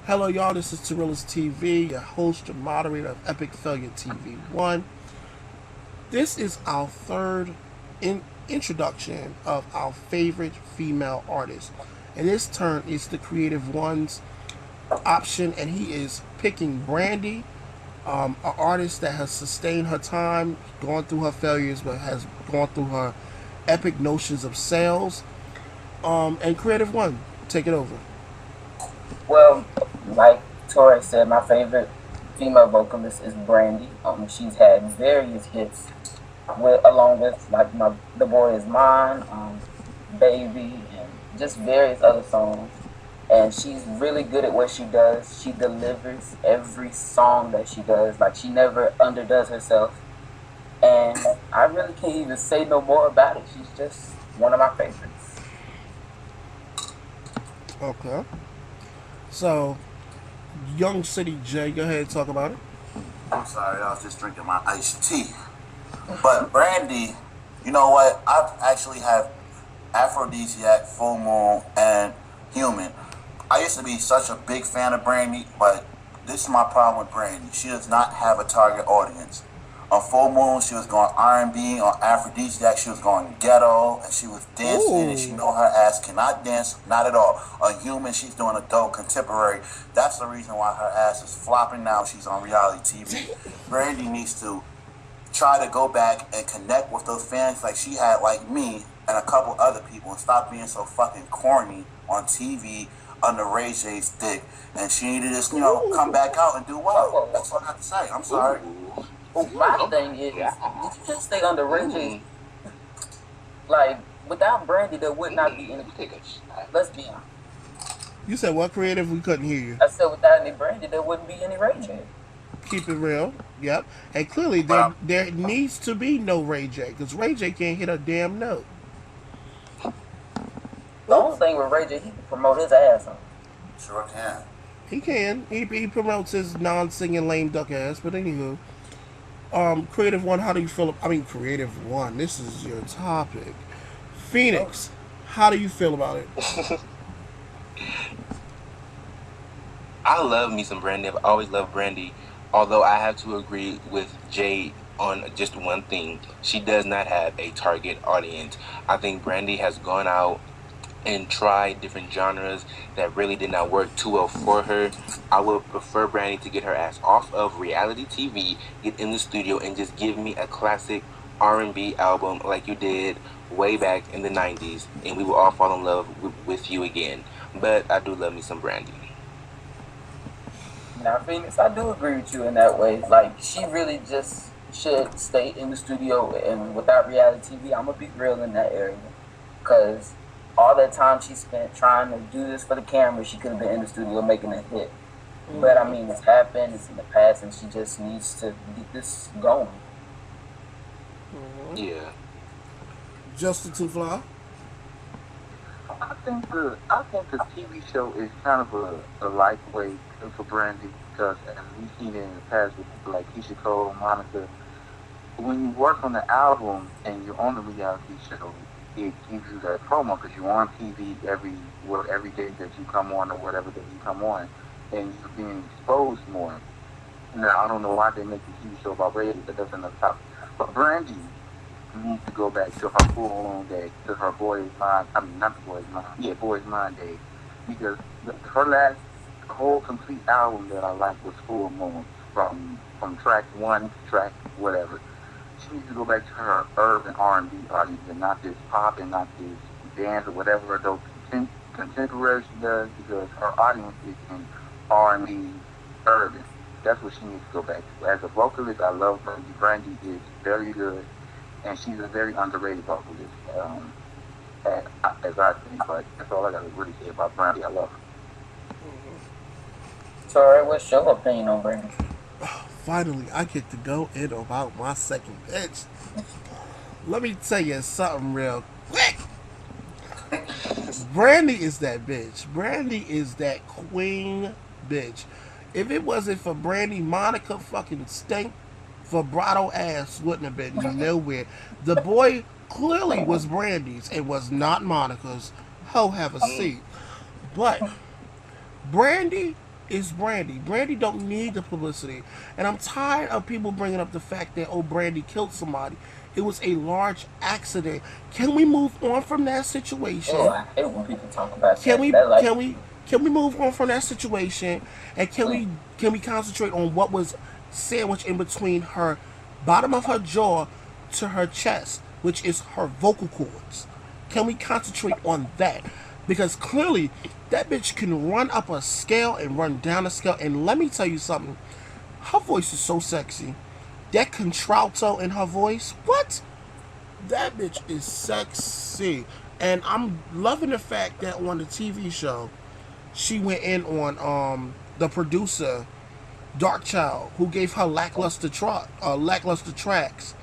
Hello, y'all. This is TheCreat1veOne's, your host and moderator of EpicFailureTV1. This is our third introduction of our favorite female artist. And this turn is TheCreat1veOne's option, and he is picking Brandy, an artist that has sustained her time, gone through her failures, but has gone through her epic notions of sales. And Creative1, take it over. Well, like Torres said, my favorite female vocalist is Brandy. She's had various hits along with like The Boy Is Mine, Baby, and just various other songs. And she's really good at what she does. She delivers every song that she does. Like, she never underdoes herself. And I really can't even say no more about it. She's just one of my favorites. Okay. So, Young City J, go ahead and talk about it. I'm sorry, I was just drinking my iced tea. But Brandy, you know what? I actually have Aphrodisiac, Full Moon, and Human. I used to be such a big fan of Brandy, but this is my problem with Brandy. She does not have a target audience. On Full Moon, she was going R&B. On Aphrodisiac, she was going ghetto, and she was dancing, and she know her ass cannot dance, not at all. On Human, she's doing adult contemporary. That's the reason why her ass is flopping now. She's on reality TV. Brandy needs to try to go back and connect with those fans like she had, like me, and a couple other people, and stop being so fucking corny on TV under Ray J's dick. And she needed to just, come back out and do well. That's all I have to say. I'm sorry. Well, my thing is, did you just stay under Ray J? Like, without Brandy, there would not be any. Let's be honest. You said what, Creative? We couldn't hear you. I said without any Brandy, there wouldn't be any Ray J. Keep it real. Yep. And clearly, there needs to be no Ray J, because Ray J can't hit a damn note. The only thing with Ray J, he can promote his ass on. Sure can. He can. He promotes his non-singing lame duck ass, but anywho. Creative1, how do you feel? Creative1, this is your topic. Phoenix, how do you feel about it? I love me some Brandy. I've always loved Brandy. Although I have to agree with Jay on just one thing. She does not have a target audience. I think Brandy has gone out and tried different genres that really did not work too well for her. I would prefer Brandy to get her ass off of reality TV, get in the studio, and just give me a classic R&B album like you did way back in the 90s, and we will all fall in love with you again. But I do love me some Brandy. Now, Phoenix, I do agree with you in that way. Like, she really just should stay in the studio, and without reality TV, I'm gonna be real in that area. Because all that time she spent trying to do this for the camera, she could have been in the studio making a hit. But I mean, it's happened, it's in the past, and she just needs to get this going. Yeah. Justin Two Fly? I think the TV show is kind of a lightweight for Brandy, because as we've seen it in the past with people like Keisha Cole, Monica, when you work on the album and you're on the reality show, it gives you that promo because you're on TV every day that you come on or whatever that you come on, and you're being exposed more. Now, I don't know why they make a TV show about radio, but that's another topic. But Brandy needs to go back to her full-on day, to her Boy Is Mine, not the Boy Is Mine, Boy Is Mine day, because her last whole complete album that I liked was Full Moon, from track 1 to track whatever. She needs to go back to her urban R&B audience and not this pop and not this dance or whatever adult contemporary she does, because her audience is in R&B urban. That's what she needs to go back to. As a vocalist, I love Brandy. Brandy is very good, and she's a very underrated vocalist, as I think. But that's all I got to really say about Brandy. I love her. So, all right, what's your opinion on Brandy? Finally, I get to go in about my second bitch. Let me tell you something real quick. Brandy is that bitch. Brandy is that queen bitch. If it wasn't for Brandy, Monica fucking stink vibrato ass wouldn't have been nowhere. The boy clearly was Brandy's and was not Monica's. Ho, have a seat. But Brandy is Brandy. Brandy don't need the publicity. And I'm tired of people bringing up the fact that, oh, Brandy killed somebody. It was a large accident. Can we move on from that situation? Oh, I hate when people talk about Can that. we That, like, can we move on from that situation, and can we concentrate on what was sandwiched in between her bottom of her jaw to her chest, which is her vocal cords? Can we concentrate on that? Because clearly that bitch can run up a scale and run down a scale. And let me tell you something, her voice is so sexy. That contralto in her voice, what? That bitch is sexy. And I'm loving the fact that on the TV show, she went in on the producer, Dark Child, who gave her lackluster tracks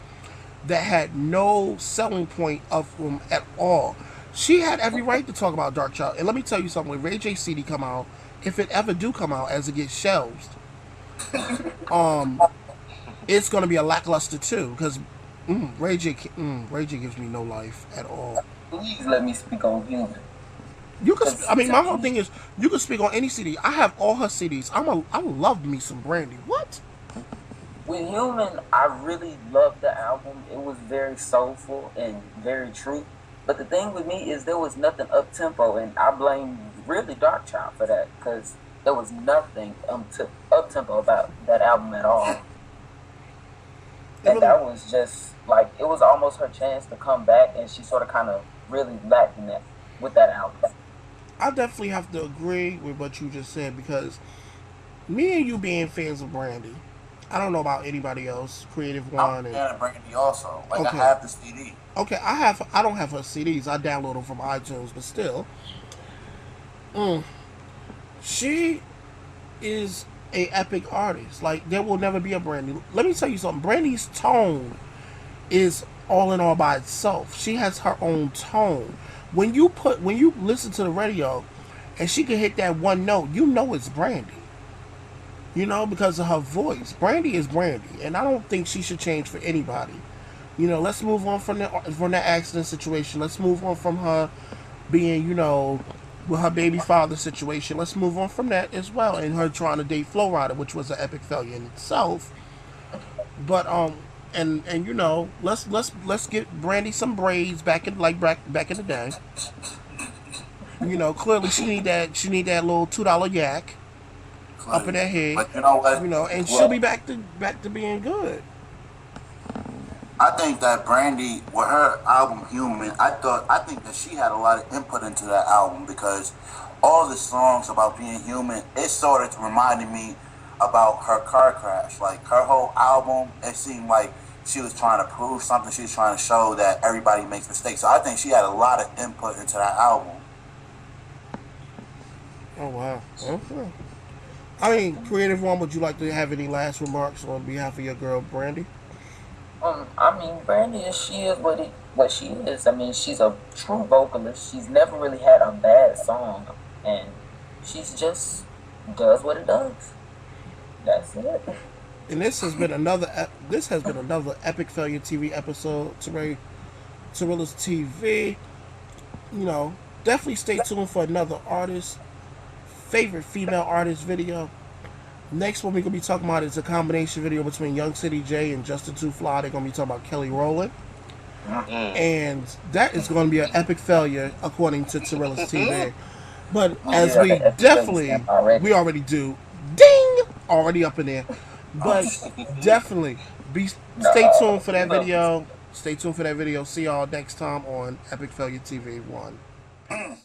that had no selling point of them at all. She had every right to talk about Dark Child. And let me tell you something, when Ray J CD come out, if it ever do come out as it gets shelved, it's gonna be a lackluster too, because Ray J gives me no life at all. please let me speak on Human. You could, I mean, my whole thing is you can speak on any CD. I have all her CDs. I love me some Brandy. What? With Human, I really loved the album. It was very soulful and very true. But the thing with me is there was nothing up tempo, and I blame really Dark Child for that, because there was nothing up tempo about that album at all. And that was just like, it was almost her chance to come back, and she sort of kind of really lacked in that with that album. I definitely have to agree with what you just said, because me and you being fans of Brandy, I don't know about anybody else, Creative One. I'm a fan of Brandy also. Like, Okay. I have the CD. Okay, I don't have her CDs. I download them from iTunes, but still, she is a epic artist. Like, there will never be a Brandy. Let me tell you something. Brandy's tone is all in all by itself. She has her own tone. When you listen to the radio, and she can hit that one note, you know it's Brandy. You know, because of her voice. Brandy is Brandy, and I don't think she should change for anybody. You know, let's move on from that accident situation. Let's move on from her being, you know, with her baby father situation. Let's move on from that as well, and her trying to date Flo Rida, which was an epic failure in itself. But and you know, let's get Brandy some braids back in the day. You know, clearly she need that little $2 yak up in her head. But you know what? You know, and she'll be back to being good. I think that Brandy, with her album Human, I think that she had a lot of input into that album, because all the songs about being human, it sort of reminded me about her car crash. Like, her whole album, it seemed like she was trying to prove something. She was trying to show that everybody makes mistakes. So I think she had a lot of input into that album. Oh, wow. Okay. I mean, Creative One, would you like to have any last remarks on behalf of your girl, Brandy? I mean, Brandy she is what she is. I mean, she's a true vocalist. She's never really had a bad song, and she's just does what it does. That's it. And this has been another Epic Failure TV episode. Tarilla's TV. You know, definitely stay tuned for another favorite female artist video. Next one we're going to be talking about is a combination video between Young City J and Justin Too Fly. They're going to be talking about Kelly Rowland. And that is going to be an epic failure according to Tarilla's TV. But as we already do, ding, already up in there. But definitely stay tuned for that video. Stay tuned for that video. See y'all next time on Epic Failure TV 1.